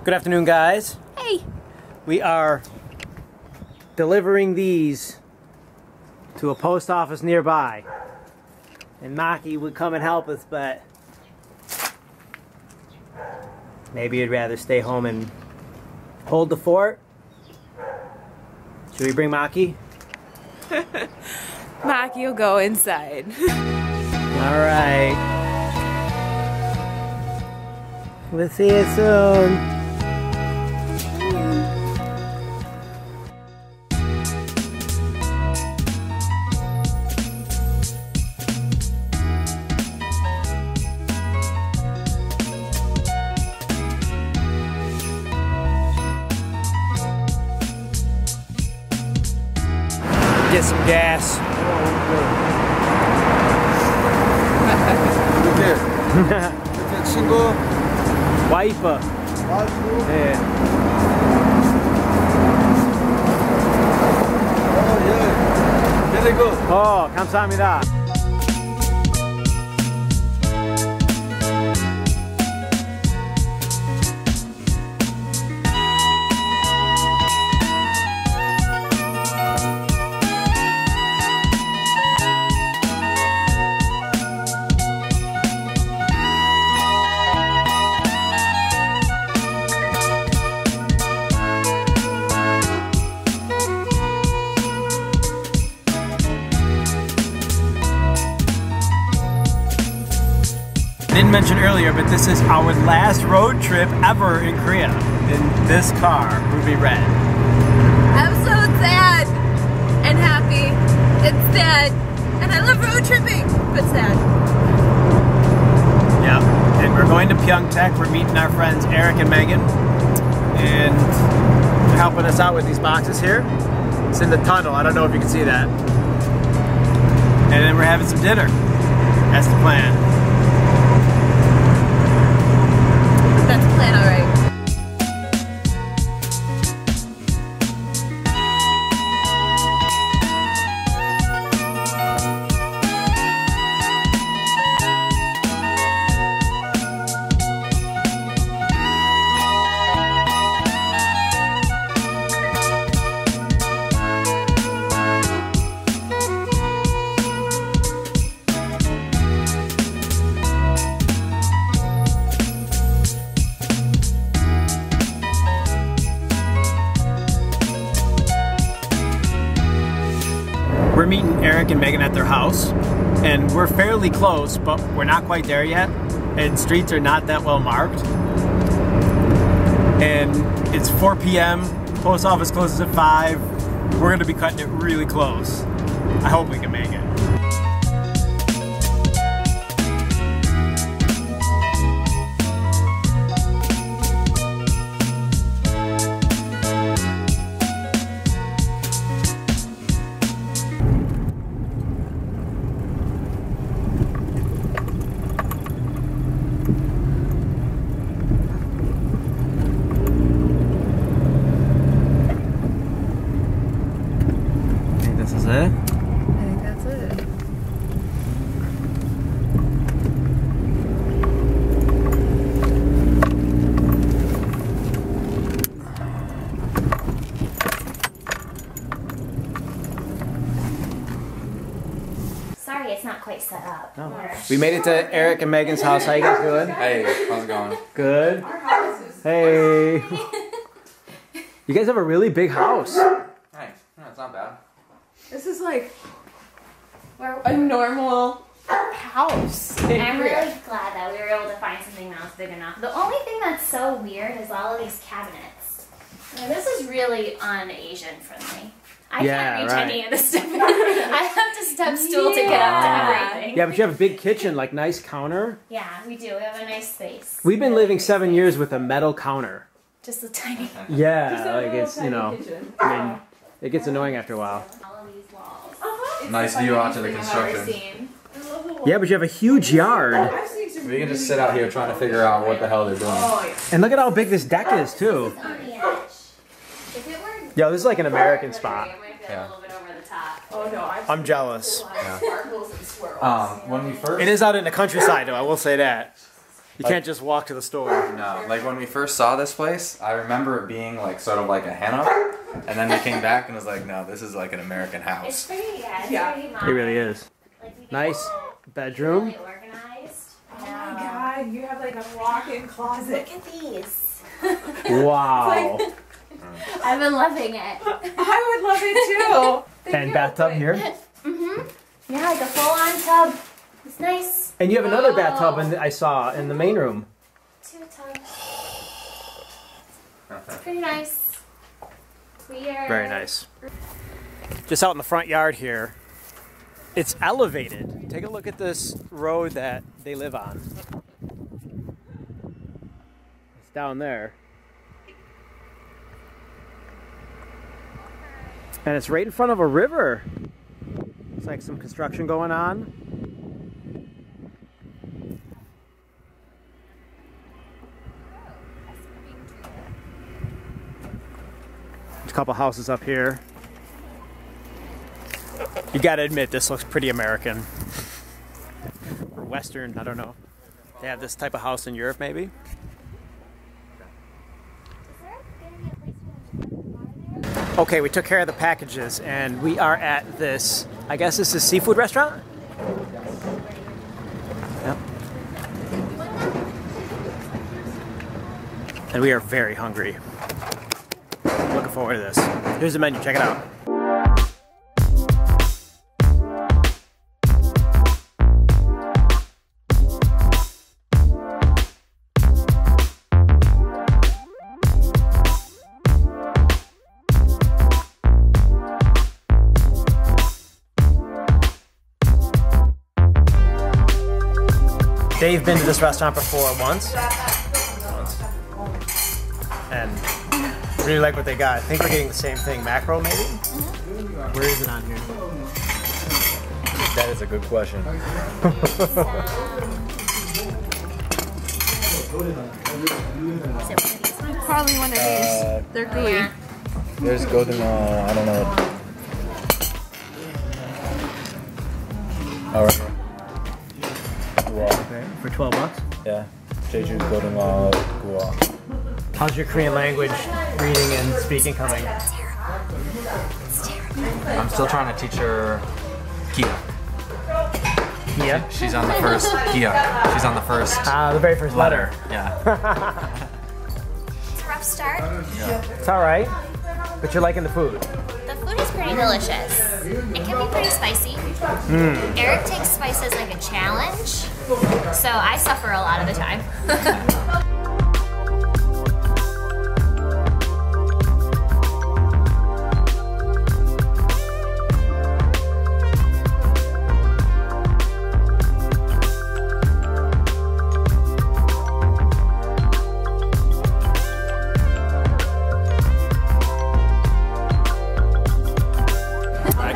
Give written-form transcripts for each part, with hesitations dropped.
Good afternoon, guys. Hey. We are delivering these to a post office nearby. And Maki would come and help us, but maybe he'd rather stay home and hold the fort. Should we bring Maki? Maki will go inside. All right. We'll see you soon. Get some gas. 이렇게 친구 와이프. 네. 예. Very good. 감사합니다. I didn't mention earlier, but this is our last road trip ever in Korea in this car, Ruby Red. I'm so sad and happy and sad, and I love road tripping, but sad. Yeah, and we're going to Pyeongtaek. We're meeting our friends Eric and Megan, and they're helping us out with these boxes here. It's in the tunnel. I don't know if you can see that. And then we're having some dinner. That's the plan. That's the plan, alright. We're meeting Eric and Megan at their house, and we're fairly close, but we're not quite there yet, and streets are not that well marked. And it's 4 p.m., post office closes at 5. We're gonna be cutting it really close. I hope we can make it. This is it? I think that's it. Sorry, it's not quite set up. Oh. We made it to Eric and Megan's house. How you guys doing? Hey, how's it going? Good. Hey. You guys have a really big house. Nice. No, it's not bad. This is like a normal house. I'm really glad that we were able to find something that was big enough. The only thing that's so weird is all of these cabinets. Now, this is really un-Asian friendly. I can't reach any of this stuff. I have to step stool to get up to everything. Yeah, but you have a big kitchen, like nice counter. Yeah, we do. We have a nice space. We've been living 7 years with a metal counter. Just a tiny. Yeah, like it's, you know, I mean, it gets annoying after a while. All of these walls. Nice view out to the construction. Yeah, but you have a huge yard. We can just sit out here trying to figure out what the hell they're doing. And look at how big this deck is, too. On the edge. If it were Yo, this is like an American spot. it might be a little bit over the top. Oh no, I'm jealous. sparkles and swirls. When we first... It is out in the countryside, though, I will say that. You can't just walk to the store. No, like when we first saw this place, I remember it being like sort of like a henna, and then we came back and was like, no, this is like an American It's house. pretty, yeah. It's pretty modern. It really is. Like, we Nice get bedroom. Really organized. Oh my god, you have like a walk-in closet. Look at these. Wow. I've been loving it. I would love it too. And bathtub here. Yeah, like a full-on tub. It's nice. And you have another bathtub I saw in the main room. 2 tubs. It's pretty nice. Clear. Very nice. Just out in the front yard here, it's elevated. Take a look at this road that they live on. It's down there. And it's right in front of a river. It's like some construction going on. There's a couple houses up here. You gotta admit, this looks pretty American. Or Western, I don't know. They have this type of house in Europe, maybe? Okay, we took care of the packages, and we are at this, I guess this is a seafood restaurant? Yep. And we are very hungry. Looking forward to this. Here's the menu, check it out. Dave's been to this restaurant before once. And really like what they got. I think we're getting the same thing. Mackerel, maybe? Where is it on here? That is a good question. Probably one of these. They're gooey. There's golden, I don't know. All right. Okay, for 12 bucks. Yeah. Jeju golden guac. How's your Korean language reading and speaking coming? I'm still trying to teach her Kia. Kia? She's on the first Kia. She's on the first. The very first letter. Yeah. It's a rough start. Yeah. It's all right, but you're liking the food. The food is pretty delicious. It can be pretty spicy. Eric takes spice as like a challenge, so I suffer a lot of the time.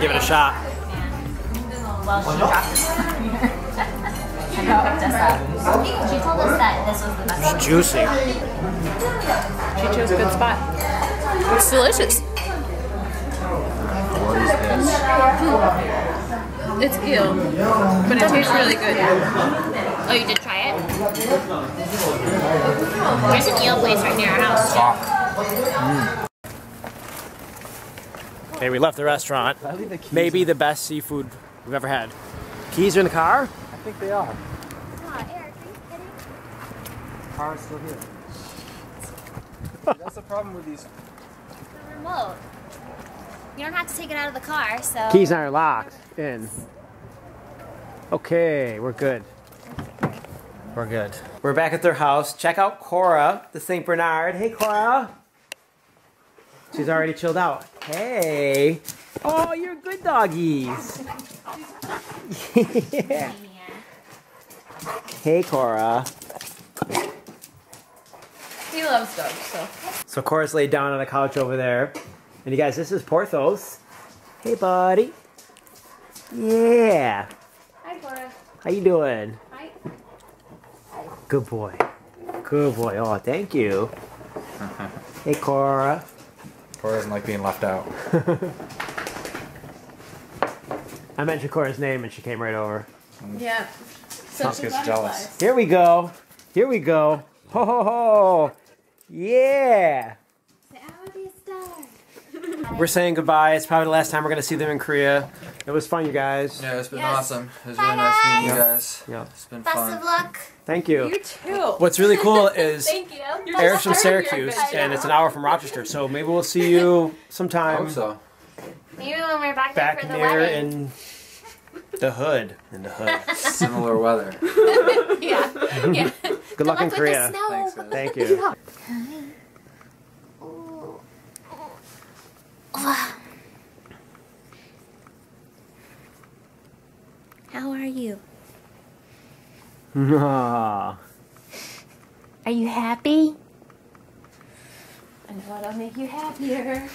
Give it a shot. Well, she dropped us and picked us up. She told us that this was the best. It's juicy. She chose a good spot. It's delicious. What is this? It's eel, but it tastes really good. Oh, you did try it? There's an eel place right near our house. Fuck. Okay, we left the restaurant. Maybe the best seafood we've ever had. Keys are in the car? I think they are. Oh, Eric, are you kidding? The car is still here. That's the problem with these. The remote. You don't have to take it out of the car, so. Keys aren't locked in. Okay, we're good. We're good. We're back at their house. Check out Cora, the St. Bernard. Hey, Cora. She's already chilled out. Hey. Oh, you're good doggies. Yeah. Hey, Cora. He loves dogs, so. So Cora's laid down on the couch over there. And you guys, this is Porthos. Hey, buddy. Yeah. Hi, Cora. How you doing? Hi. Good boy. Good boy. Oh, thank you. Hey, Cora. Cora doesn't like being left out. I mentioned Cora's name and she came right over. Yeah. Sounds gets jealous. Here we go. Here we go. Ho ho ho! Yeah! I would be a star. We're saying goodbye. It's probably the last time we're gonna see them in Korea. It was fun, you guys. Yeah, it's been Yes. awesome. It was Bye, really nice meeting you guys. guys. Yeah. It's been Best fun. of luck. Thank you. You too. What's really cool is Thank you. Eric's from Syracuse, and it's an hour from Rochester, so maybe we'll see you I sometime hope so. Maybe when we're back there back for the there wedding. in the hood. In the hood. Similar weather. Yeah. Yeah. Good luck in with the Korea. snow. Thanks, guys. Thank you. How are you? Aw. Are you happy? I know what'll make you happier.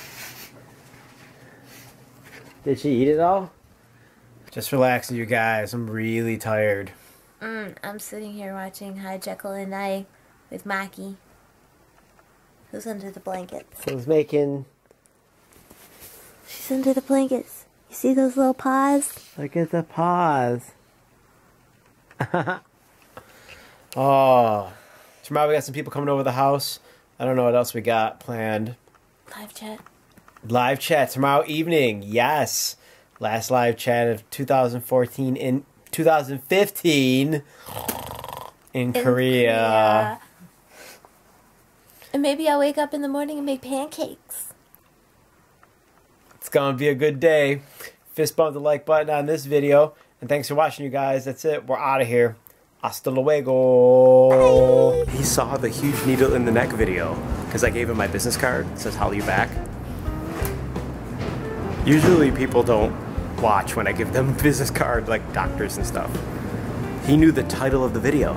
Did she eat it all? Just relaxing, you guys. I'm really tired. I'm sitting here watching Hi Jekyll and I with Maki. Who's under the blankets? I was making... She's under the blankets. You see those little paws? Look at the paws. Oh. Tomorrow we got some people coming over the house. I don't know what else we got planned. Live chat. Live chat tomorrow evening. Yes. Last live chat of 2014 in 2015 in Korea. And maybe I'll wake up in the morning and make pancakes. It's gonna be a good day. Fist bump the like button on this video. And thanks for watching, you guys. That's it. We're out of here. Hasta luego. Bye. He saw the huge needle in the neck video because I gave him my business card. It says HallyuBack. Usually people don't watch when I give them a business card, like doctors and stuff. He knew the title of the video.